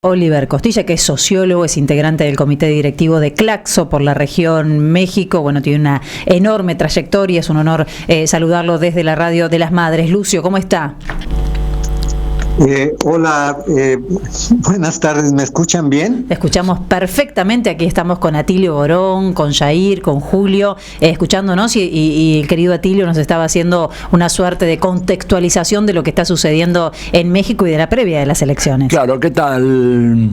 Oliver Costilla, que es sociólogo, es integrante del comité directivo de Claxo por la región México. Bueno, tiene una enorme trayectoria, es un honor saludarlo desde la Radio de las Madres. Lucio, ¿cómo está? Hola, buenas tardes, ¿me escuchan bien? Te escuchamos perfectamente, aquí estamos con Atilio Borón, con Jair, con Julio, escuchándonos y el querido Atilio nos estaba haciendo una suerte de contextualización de lo que está sucediendo en México y de la previa de las elecciones. Claro, ¿qué tal?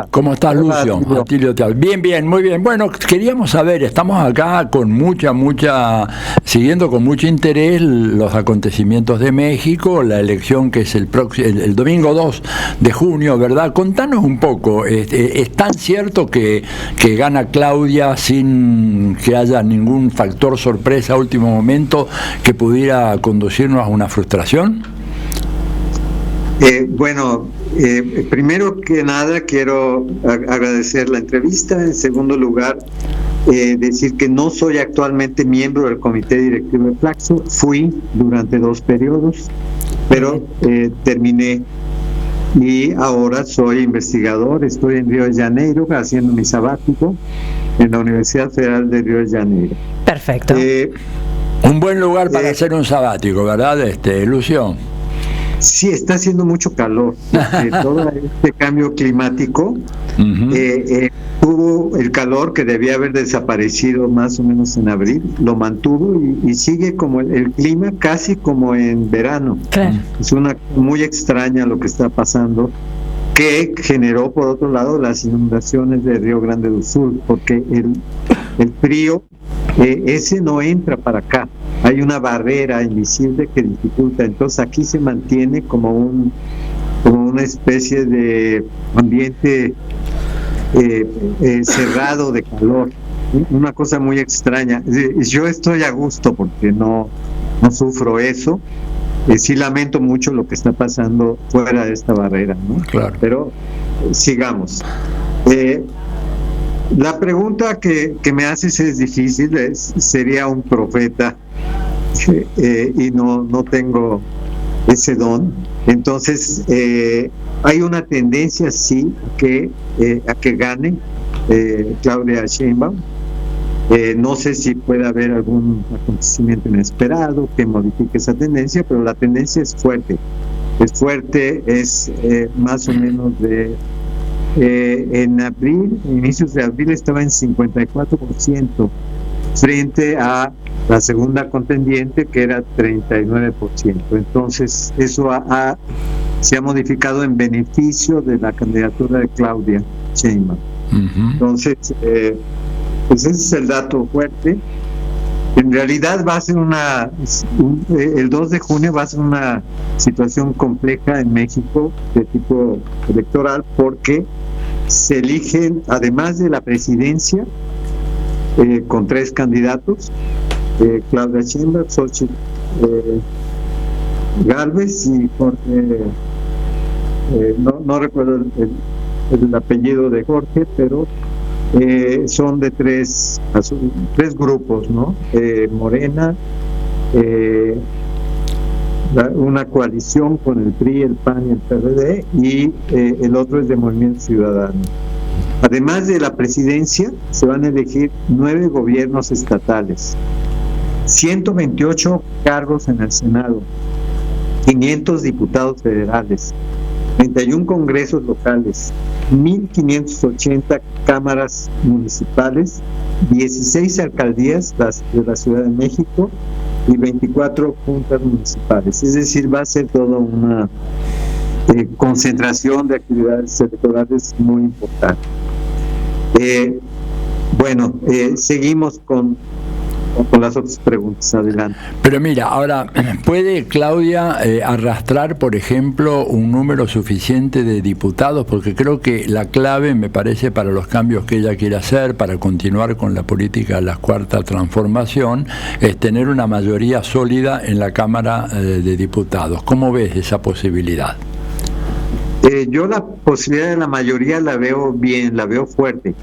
¿Cómo estás, Lucio? Atilio, te habla. Bien, muy bien. Bueno, queríamos saber, estamos acá con siguiendo con mucho interés los acontecimientos de México, la elección que es el domingo 2 de junio, ¿verdad? Contanos un poco, ¿es tan cierto que gana Claudia sin que haya ningún factor sorpresa a último momento que pudiera conducirnos a una frustración? Primero que nada quiero agradecer la entrevista. En segundo lugar, decir que no soy actualmente miembro del comité directivo de Claxo. Fui durante 2 periodos, pero terminé y ahora soy investigador. Estoy en Río de Janeiro haciendo mi sabático en la Universidad Federal de Río de Janeiro. Perfecto. Un buen lugar para hacer un sabático, ¿verdad, Lucio? Sí, está haciendo mucho calor. Todo este cambio climático tuvo el calor que debía haber desaparecido más o menos en abril, lo mantuvo y sigue como el clima casi como en verano. Claro. Es una muy extraña lo que está pasando, que generó por otro lado las inundaciones de Río Grande do Sul, porque el frío ese no entra para acá. Hay una barrera invisible que dificulta. Entonces aquí se mantiene como una especie de ambiente cerrado de calor. Una cosa muy extraña. Yo estoy a gusto porque no sufro eso. Sí lamento mucho lo que está pasando fuera de esta barrera, ¿no? Claro. Pero sigamos. La pregunta que me haces es difícil. Sería un profeta y no tengo ese don. Entonces hay una tendencia sí a que gane Claudia Sheinbaum. No sé si puede haber algún acontecimiento inesperado que modifique esa tendencia, pero la tendencia es fuerte. Es más o menos en abril, inicios de abril estaba en 54% frente a la segunda contendiente, que era 39%. Entonces eso se ha modificado en beneficio de la candidatura de Claudia Sheinbaum. Entonces pues ese es el dato fuerte. En realidad va a ser el 2 de junio va a ser una situación compleja en México de tipo electoral, porque se eligen, además de la presidencia, con 3 candidatos, Claudia Sheinbaum, Xochitl Gálvez y Jorge, no recuerdo el apellido de Jorge, pero son de 3 grupos, ¿no? Morena, una coalición con el PRI, el PAN y el PRD, y el otro es de Movimiento Ciudadano. Además de la presidencia, se van a elegir 9 gobiernos estatales, 128 cargos en el Senado, 500 diputados federales, 31 congresos locales, 1.580 cámaras municipales, 16 alcaldías de la Ciudad de México y 24 juntas municipales. Es decir, va a ser toda una concentración de actividades electorales muy importante. Seguimos con las otras preguntas. Adelante. Pero mira, ahora, ¿puede Claudia arrastrar, por ejemplo, un número suficiente de diputados? Porque creo que la clave, me parece, para los cambios que ella quiere hacer, para continuar con la política de la cuarta transformación, es tener una mayoría sólida en la Cámara de Diputados. ¿Cómo ves esa posibilidad? Yo la posibilidad de la mayoría la veo bien, la veo fuerte.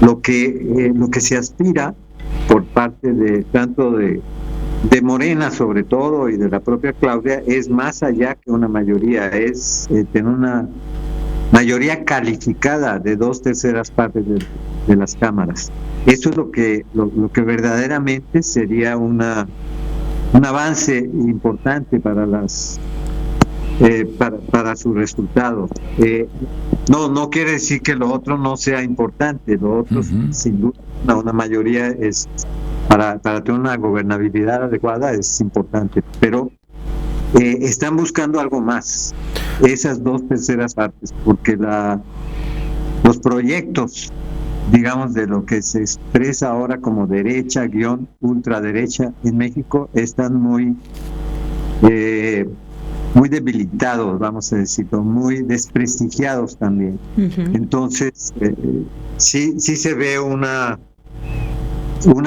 Lo que se aspira por parte de tanto de Morena sobre todo y de la propia Claudia es más allá que una mayoría, es tener mayoría calificada de 2/3 partes de las cámaras. Eso es lo que verdaderamente sería un avance importante para para sus resultados. No quiere decir que lo otro no sea importante, lo otro sin duda una mayoría es para tener una gobernabilidad adecuada es importante, pero están buscando algo más, esas 2/3 partes, porque los proyectos, digamos, de lo que se expresa ahora como derecha, ultraderecha en México, están muy debilitados, vamos a decirlo, muy desprestigiados también. Entonces, sí se ve una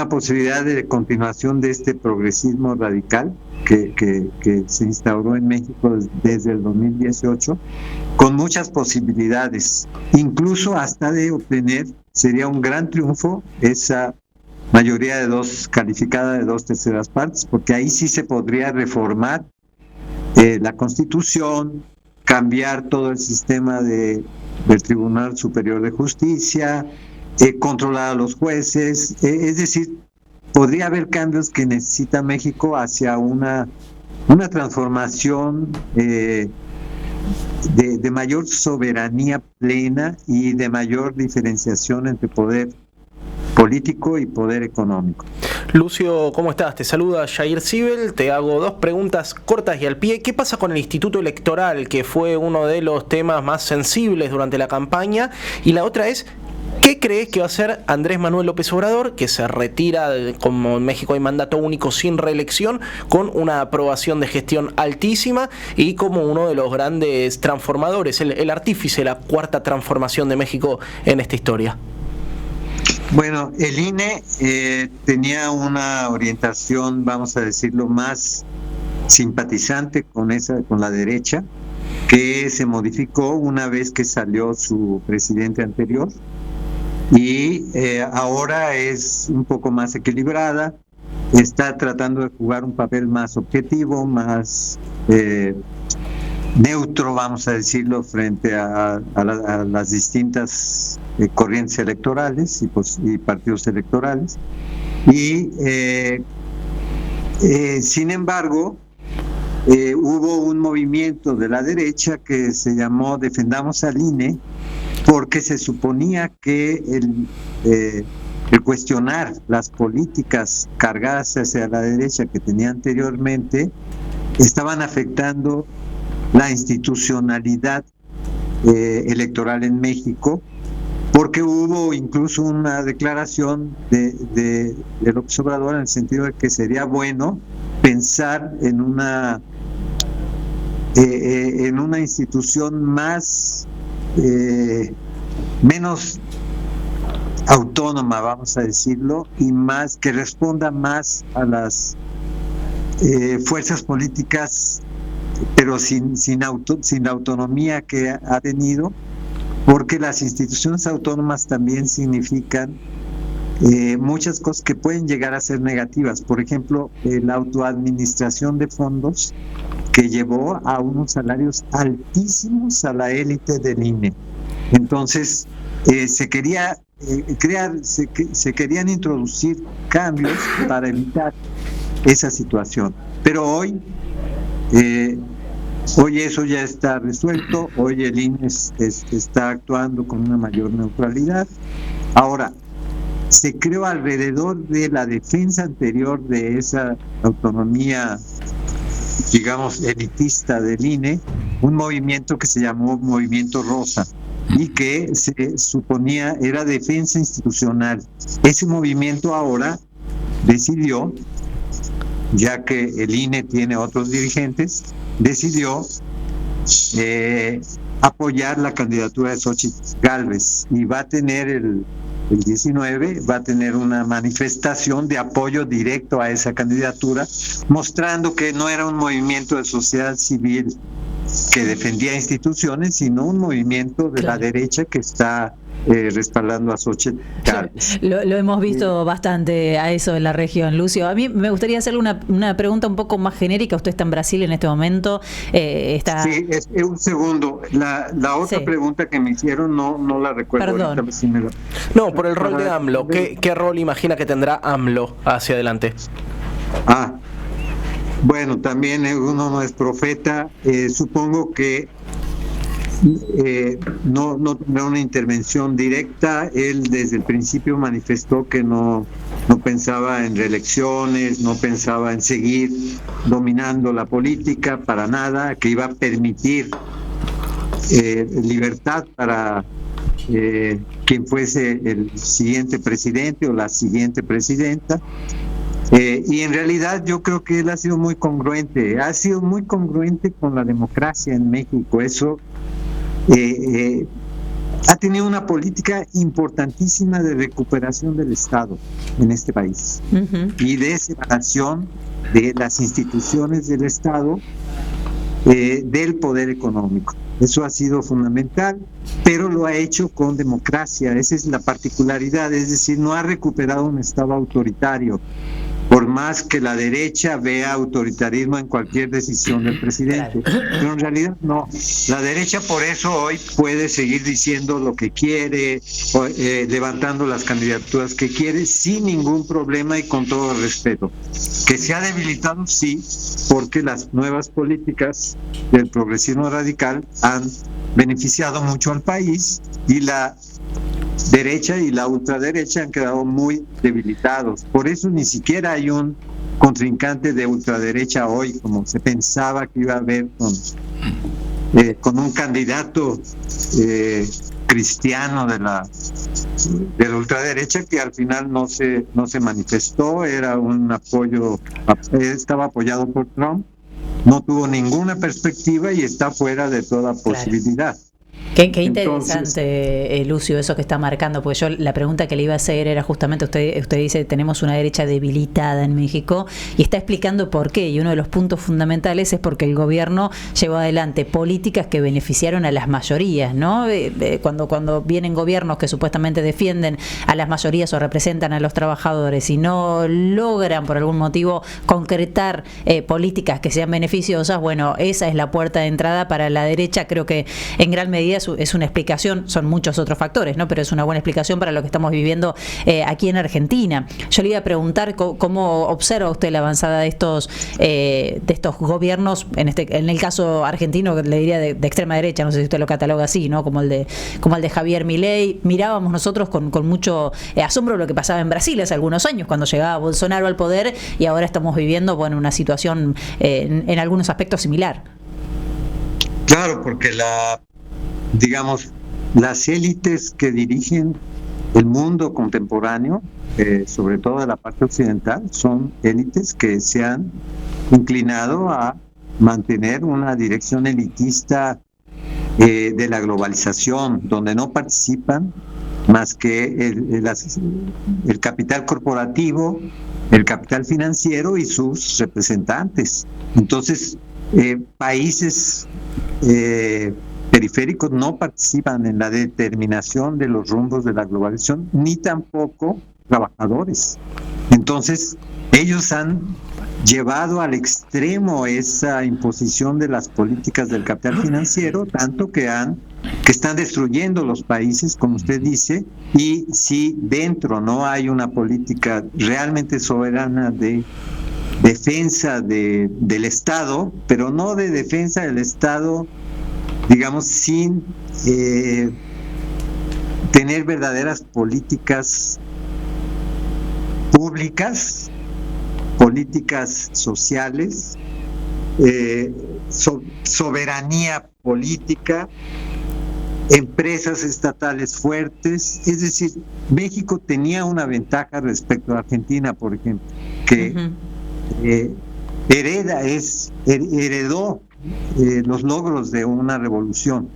posibilidad de continuación de este progresismo radical que se instauró en México desde el 2018, con muchas posibilidades, incluso hasta de obtener, sería un gran triunfo, esa mayoría calificada de 2/3 partes, porque ahí sí se podría reformar la Constitución, cambiar todo el sistema del Tribunal Superior de Justicia, controlar a los jueces, es decir, podría haber cambios que necesita México hacia una transformación de mayor soberanía plena y de mayor diferenciación entre poder político y poder económico. Lucio, ¿cómo estás? Te saluda Jair Sibel, te hago 2 preguntas cortas y al pie. ¿Qué pasa con el Instituto Electoral, que fue uno de los temas más sensibles durante la campaña? Y la otra es, ¿qué crees que va a hacer Andrés Manuel López Obrador, que se retira, como en México hay mandato único sin reelección, con una aprobación de gestión altísima y como uno de los grandes transformadores, el artífice de la 4ª transformación de México en esta historia? Bueno, el INE tenía una orientación, vamos a decirlo, más simpatizante con la derecha, que se modificó una vez que salió su presidente anterior, y ahora es un poco más equilibrada, está tratando de jugar un papel más objetivo, más neutro, vamos a decirlo, frente a las distintas corrientes electorales y partidos electorales. Y sin embargo, hubo un movimiento de la derecha que se llamó Defendamos al INE, porque se suponía que el cuestionar las políticas cargadas hacia la derecha que tenía anteriormente estaban afectando la institucionalidad electoral en México, porque hubo incluso una declaración de López Obrador en el sentido de que sería bueno pensar en una institución menos autónoma, vamos a decirlo, y más que responda más a las fuerzas políticas, pero sin la autonomía que ha tenido, porque las instituciones autónomas también significan muchas cosas que pueden llegar a ser negativas. Por ejemplo, la autoadministración de fondos, que llevó a unos salarios altísimos a la élite del INE. Entonces, se querían introducir cambios para evitar esa situación. Pero hoy eso ya está resuelto, hoy el INE está actuando con una mayor neutralidad. Ahora, se creó alrededor de la defensa anterior de esa autonomía, digamos, elitista del INE, un movimiento que se llamó Movimiento Rosa y que se suponía era defensa institucional. Ese movimiento ahora decidió, ya que el INE tiene otros dirigentes, decidió apoyar la candidatura de Xóchitl Gálvez, y va a tener el 19, va a tener una manifestación de apoyo directo a esa candidatura, mostrando que no era un movimiento de sociedad civil que defendía instituciones, sino un movimiento de la derecha que está respaldando a Xochitl Gálvez. Lo hemos visto bastante a eso en la región, Lucio. A mí me gustaría hacerle una pregunta un poco más genérica. Usted está en Brasil en este momento. Sí, un segundo. La otra pregunta que me hicieron no la recuerdo. Perdón. Ahorita, si me la... No, por el rol de AMLO. ¿Qué rol imagina que tendrá AMLO hacia adelante? Bueno, también uno no es profeta. Supongo que no tendrá una intervención directa. Él desde el principio manifestó que no pensaba en reelecciones, no pensaba en seguir dominando la política para nada, que iba a permitir libertad para quien fuese el siguiente presidente o la siguiente presidenta. Y en realidad yo creo que él ha sido muy congruente con la democracia en México. Eso ha tenido una política importantísima de recuperación del Estado en este país y de separación de las instituciones del Estado del poder económico. Eso ha sido fundamental, pero lo ha hecho con democracia. Esa es la particularidad, es decir, no ha recuperado un Estado autoritario, por más que la derecha vea autoritarismo en cualquier decisión del presidente. Pero en realidad no. La derecha por eso hoy puede seguir diciendo lo que quiere, levantando las candidaturas que quiere, sin ningún problema y con todo respeto. Que se ha debilitado, sí, porque las nuevas políticas del progresismo radical han beneficiado mucho al país y la derecha y la ultraderecha han quedado muy debilitados. Por eso ni siquiera hay un contrincante de ultraderecha hoy, como se pensaba que iba a haber con un candidato cristiano de la ultraderecha, que al final no se manifestó. Era un apoyo, estaba apoyado por Trump, no tuvo ninguna perspectiva y está fuera de toda posibilidad. Qué interesante, Lucio, eso que está marcando, porque yo la pregunta que le iba a hacer era justamente, usted dice, tenemos una derecha debilitada en México, y está explicando por qué, y uno de los puntos fundamentales es porque el gobierno llevó adelante políticas que beneficiaron a las mayorías, ¿no? Cuando vienen gobiernos que supuestamente defienden a las mayorías o representan a los trabajadores y no logran por algún motivo concretar políticas que sean beneficiosas, bueno, esa es la puerta de entrada para la derecha. Creo que en gran medida es una explicación, son muchos otros factores, ¿no? Pero es una buena explicación para lo que estamos viviendo aquí en Argentina. Yo le iba a preguntar cómo observa usted la avanzada de estos gobiernos, en el caso argentino, le diría de extrema derecha, no sé si usted lo cataloga así, ¿no? Como el de Javier Milei. Mirábamos nosotros con mucho asombro lo que pasaba en Brasil hace algunos años, cuando llegaba Bolsonaro al poder, y ahora estamos viviendo, bueno, una situación en algunos aspectos similar. Claro, porque las élites que dirigen el mundo contemporáneo, sobre todo de la parte occidental, son élites que se han inclinado a mantener una dirección elitista de la globalización, donde no participan más que el capital corporativo, el capital financiero y sus representantes. Entonces, países periféricos no participan en la determinación de los rumbos de la globalización, ni tampoco trabajadores. Entonces, ellos han llevado al extremo esa imposición de las políticas del capital financiero, tanto que están destruyendo los países, como usted dice, y si dentro no hay una política realmente soberana de defensa del Estado, pero no de defensa del Estado, digamos, sin tener verdaderas políticas públicas, políticas sociales, soberanía política, empresas estatales fuertes. Es decir, México tenía una ventaja respecto a Argentina, por ejemplo, que heredó los logros de una revolución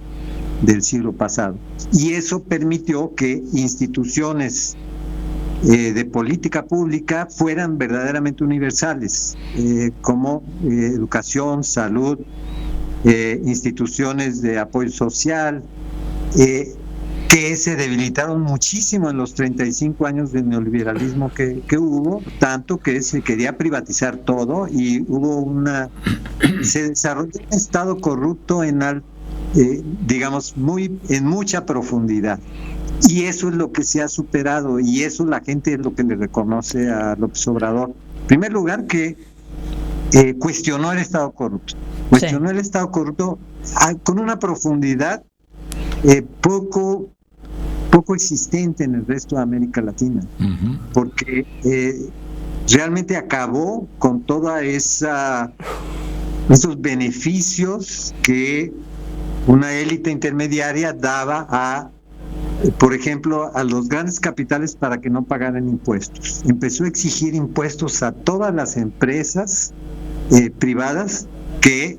del siglo pasado, y eso permitió que instituciones de política pública fueran verdaderamente universales, como educación, salud, instituciones de apoyo social, que que se debilitaron muchísimo en los 35 años de neoliberalismo que hubo, tanto que se quería privatizar todo y se desarrolló un Estado corrupto digamos, en mucha profundidad. Y eso es lo que se ha superado, y eso la gente es lo que le reconoce a López Obrador. En primer lugar, que cuestionó el Estado corrupto. Cuestionó el Estado corrupto con una profundidad poco existente en el resto de América Latina, porque realmente acabó con toda esos beneficios que una élite intermediaria daba por ejemplo, a los grandes capitales para que no pagaran impuestos. Empezó a exigir impuestos a todas las empresas privadas que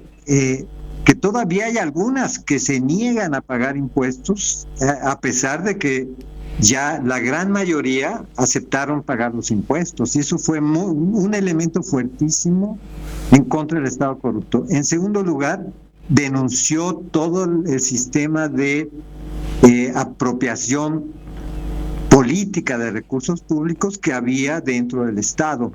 todavía hay algunas que se niegan a pagar impuestos, a pesar de que ya la gran mayoría aceptaron pagar los impuestos, y eso fue un elemento fuertísimo en contra del Estado corrupto. En segundo lugar, denunció todo el sistema de apropiación política de recursos públicos que había dentro del Estado.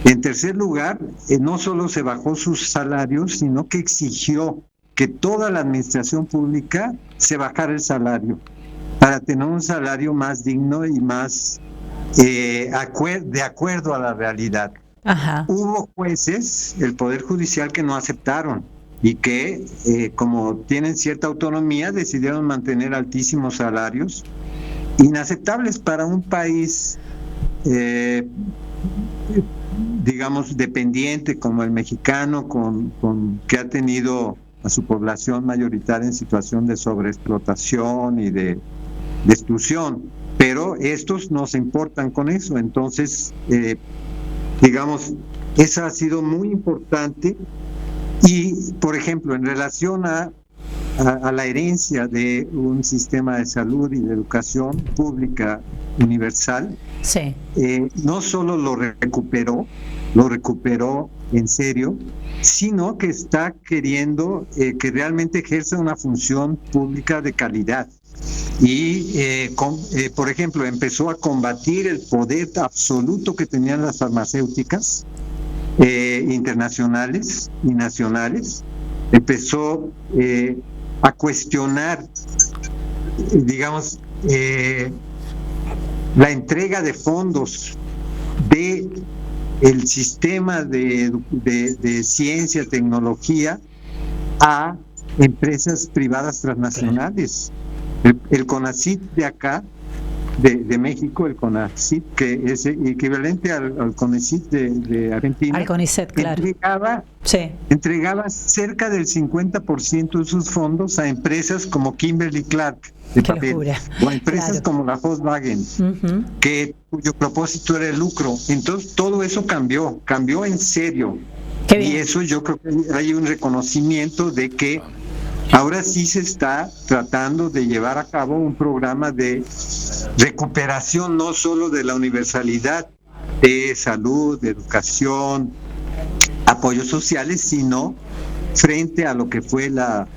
En tercer lugar, no solo se bajó sus salarios, sino que exigió que toda la administración pública se bajara el salario para tener un salario más digno y más de acuerdo a la realidad. Ajá. Hubo jueces, el Poder Judicial, que no aceptaron y que, como tienen cierta autonomía, decidieron mantener altísimos salarios, inaceptables para un país, digamos, dependiente como el mexicano, que ha tenido a su población mayoritaria en situación de sobreexplotación y de exclusión. Pero estos no se importan con eso. Entonces, digamos, esa ha sido muy importante. Y, por ejemplo, en relación a la herencia de un sistema de salud y de educación pública universal, sí, no solo lo recuperó en serio, sino que está queriendo que realmente ejerza una función pública de calidad. Y, por ejemplo, empezó a combatir el poder absoluto que tenían las farmacéuticas internacionales y nacionales. Empezó a cuestionar, digamos, la entrega de fondos de el sistema de ciencia, tecnología a empresas privadas transnacionales. El CONACYT de acá, de México, el CONACYT, que es equivalente al CONACYT de Argentina, al CONICET, claro, entregaba cerca del 50% de sus fondos a empresas como Kimberly Clark de papel, o a empresas como la Volkswagen, cuyo propósito era el lucro. Entonces todo eso cambió en serio. Y eso, yo creo que hay un reconocimiento de que ahora sí se está tratando de llevar a cabo un programa de recuperación, no solo de la universalidad de salud, de educación, apoyos sociales, sino frente a lo que fue la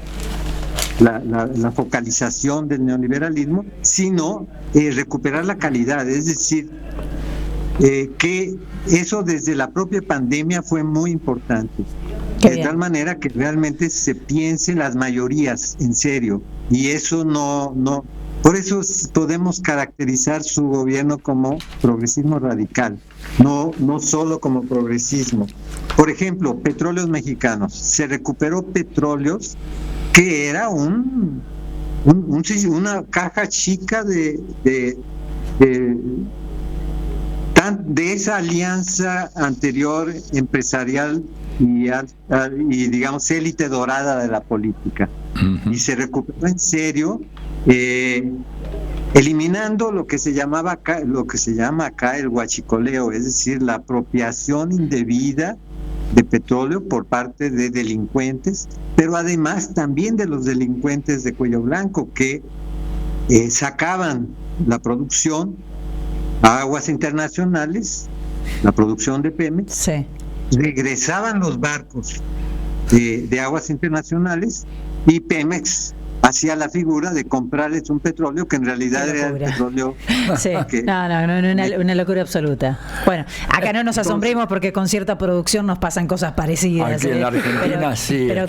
focalización del neoliberalismo, sino recuperar la calidad. Es decir, que eso desde la propia pandemia fue muy importante. De tal manera que realmente se piense las mayorías en serio, y eso no, por eso podemos caracterizar su gobierno como progresismo radical, no solo como progresismo. Por ejemplo, Petróleos Mexicanos, se recuperó Petróleos, que era una caja chica de esa alianza anterior empresarial y digamos élite dorada de la política, y se recuperó en serio, eliminando lo que se llama acá el huachicoleo, es decir, la apropiación indebida de petróleo por parte de delincuentes, pero además también de los delincuentes de cuello blanco que sacaban la producción a aguas internacionales, la producción de Pemex. Sí. Regresaban los barcos de aguas internacionales, y Pemex hacía la figura de comprarles un petróleo que en realidad era el petróleo. Sí. Una locura absoluta. Bueno, acá no nos asombremos porque con cierta producción nos pasan cosas parecidas. Aquí en la Argentina pero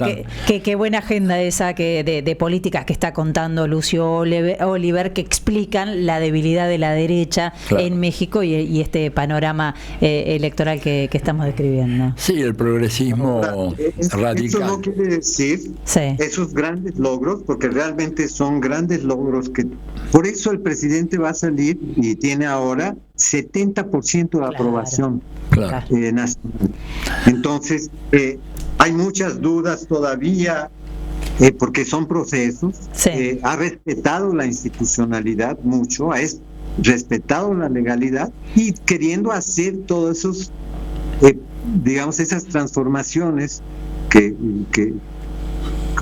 qué buena agenda esa de políticas que está contando Lucio Oliver, que explican la debilidad de la derecha en México y este panorama electoral que estamos describiendo. Sí, el progresismo radical. Eso no quiere decir esos grandes logros, porque realmente son grandes logros que por eso el presidente va a salir y tiene ahora 70% de aprobación nacional. Entonces hay muchas dudas todavía porque son procesos. Ha respetado la institucionalidad mucho, ha respetado la legalidad y queriendo hacer todos esos digamos esas transformaciones que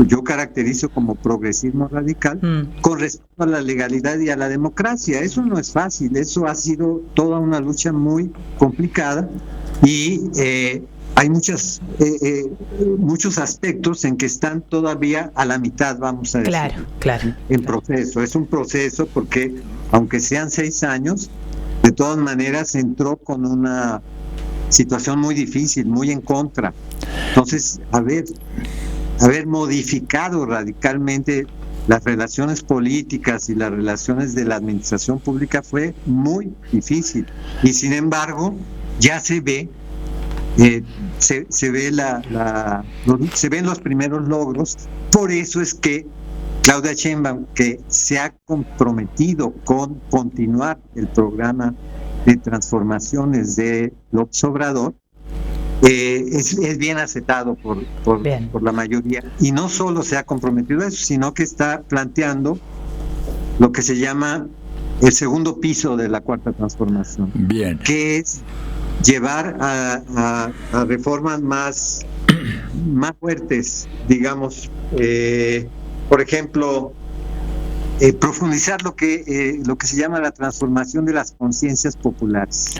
yo caracterizo como progresismo radical con respecto a la legalidad y a la democracia. Eso no es fácil, eso ha sido toda una lucha muy complicada y hay muchos aspectos en que están todavía a la mitad, vamos a decir. Claro. En proceso, es un proceso porque aunque sean 6 años, de todas maneras entró con una situación muy difícil, muy en contra. Entonces, haber modificado radicalmente las relaciones políticas y las relaciones de la administración pública fue muy difícil. Y sin embargo, ya se ve, se ven los primeros logros. Por eso es que Claudia Sheinbaum, que se ha comprometido con continuar el programa de transformaciones de López Obrador, es bien aceptado por la mayoría, y no solo se ha comprometido a eso, sino que está planteando lo que se llama el segundo piso de la cuarta transformación, que es llevar a reformas más fuertes, digamos, por ejemplo, profundizar lo que se llama la transformación de las conciencias populares.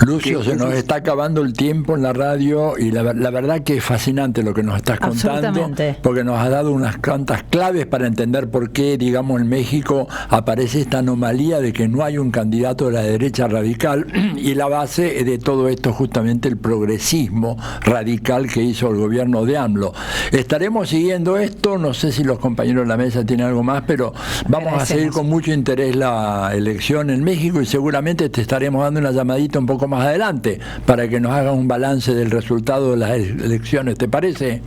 Lucio, se nos está acabando el tiempo en la radio y la verdad que es fascinante lo que nos estás contando, porque nos has dado unas cuantas claves para entender por qué, digamos, en México aparece esta anomalía de que no hay un candidato de la derecha radical, y la base de todo esto justamente el progresismo radical que hizo el gobierno de AMLO. Estaremos siguiendo esto, no sé si los compañeros de la mesa tienen algo más, pero vamos a seguir con mucho interés la elección en México y seguramente te estaremos dando una llamadita un poco más adelante para que nos hagas un balance del resultado de las elecciones, ¿te parece?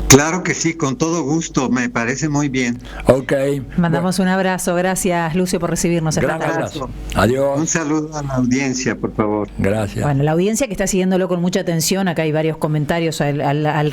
Claro que sí, con todo gusto, me parece muy bien. Ok. Mandamos un abrazo, gracias Lucio por recibirnos. Gran abrazo. Adiós. Un saludo a la audiencia, por favor. Gracias. Bueno, la audiencia que está siguiéndolo con mucha atención, acá hay varios comentarios al